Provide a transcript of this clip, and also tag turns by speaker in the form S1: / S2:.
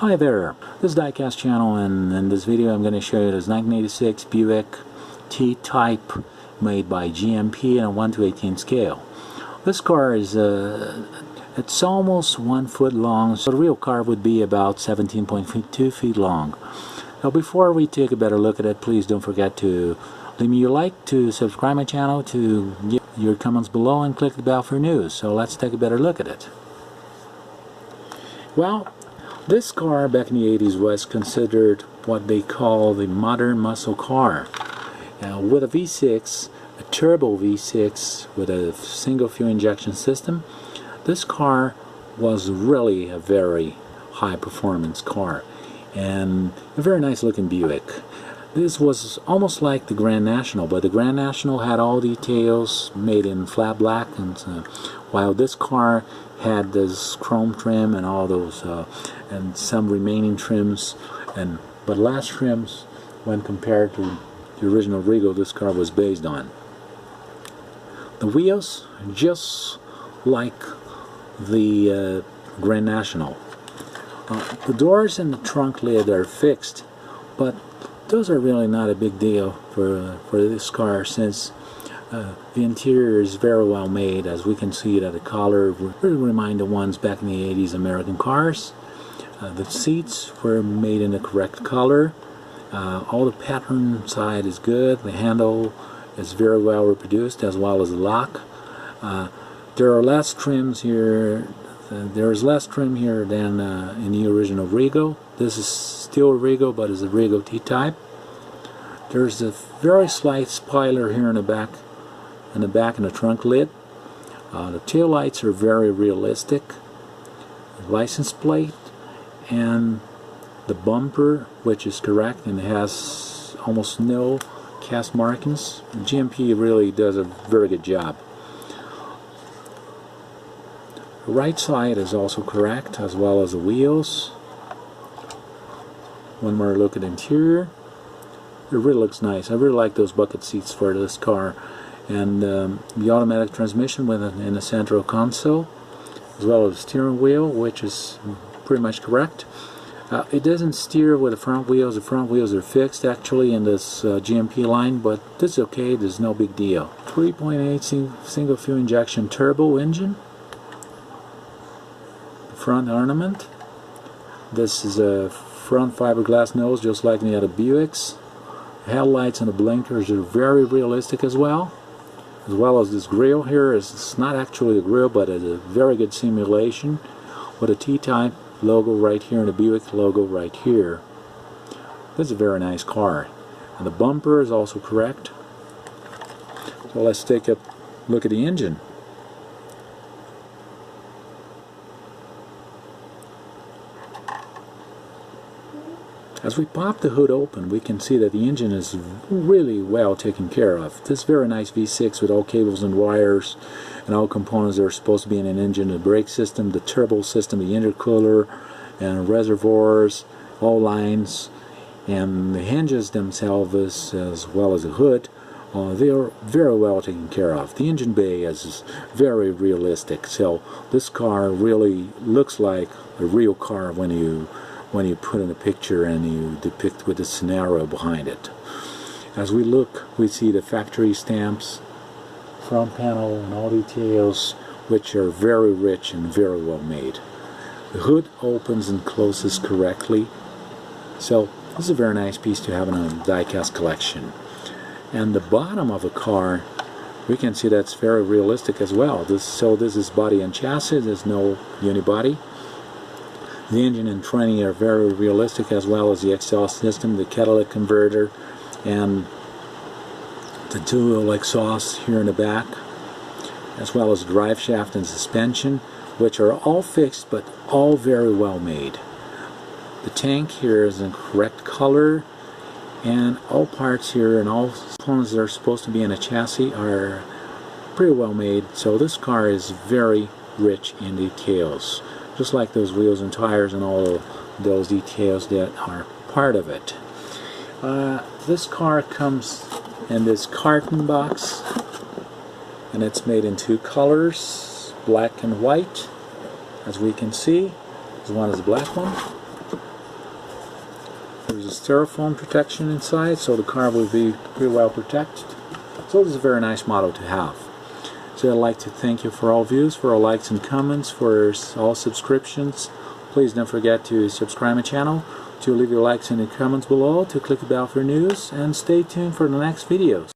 S1: Hi there, this is Diecast channel, and in this video I'm going to show you this 1986 Buick T-Type made by GMP in a 1:18 scale. This car is it's almost 1 foot long, so the real car would be about 17.2 feet long. Now before we take a better look at it, please don't forget to leave me your like, to subscribe my channel, to give your comments below, and click the bell for news. So let's take a better look at it. Well, this car back in the 80s was considered what they call the modern muscle car. With a V6, a turbo V6 with a single fuel injection system, this car was really a very high performance car and a very nice looking Buick. This was almost like the Grand National, but the Grand National had all details made in flat black, and while this car had this chrome trim and all those and some remaining trims, but less trims when compared to the original Regal this car was based on. The wheels just like the Grand National. The doors and the trunk lid are fixed, but those are really not a big deal for this car, since the interior is very well made. As we can see that the color really remind the ones back in the 80s American cars. The seats were made in the correct color. All the pattern side is good. The handle is very well reproduced, as well as the lock. There are less trims here. There is less trim here than in the original Regal. This is still a Regal, but it's a Regal T-Type. There's a very slight spoiler here in the back and the trunk lid. The tail lights are very realistic. The license plate and the bumper, which is correct, and it has almost no cast markings. GMP really does a very good job. The right side is also correct, as well as the wheels. One more look at the interior. It really looks nice. I really like those bucket seats for this car, and the automatic transmission in the central console, as well as the steering wheel, which is pretty much correct. It doesn't steer with the front wheels. The front wheels are fixed actually in this GMP line, but this is okay. There's no big deal. 3.8 single fuel injection turbo engine. Front ornament. This is a front fiberglass nose, just like the other Buicks. The headlights and the blinkers are very realistic as well as this grille here. It's not actually a grille, but it's a very good simulation with a T-Type logo right here and the Buick logo right here. This is a very nice car, and the bumper is also correct. So let's take a look at the engine. As we pop the hood open, we can see that the engine is really well taken care of. This very nice V6 with all cables and wires and all components that are supposed to be in an engine: the brake system, the turbo system, the intercooler, and reservoirs, all lines, and the hinges themselves, as well as the hood. They are very well taken care of. The engine bay is very realistic, so this car really looks like a real car when you put in a picture and you depict with the scenario behind it. As we look, we see the factory stamps, front panel, and all details, which are very rich and very well made. The hood opens and closes correctly, so this is a very nice piece to have in a diecast collection. And the bottom of the car, we can see that's very realistic as well. This is body and chassis. There's no unibody. The engine and training are very realistic, as well as the exhaust system, the catalytic converter, and the dual exhaust here in the back, as well as drive shaft and suspension, which are all fixed but all very well made. The tank here is in correct color, and all parts here and all components that are supposed to be in a chassis are pretty well made. So this car is very rich in details, just like those wheels and tires and all those details that are part of it. This car comes in this carton box, and it's made in two colors, black and white. As we can see, this one is the black one, styrofoam protection inside, so the car will be pretty well protected. So this is a very nice model to have. So I'd like to thank you for all views, for all likes and comments, for all subscriptions. Please don't forget to subscribe my channel, to leave your likes and your comments below, to click the bell for news, and stay tuned for the next videos.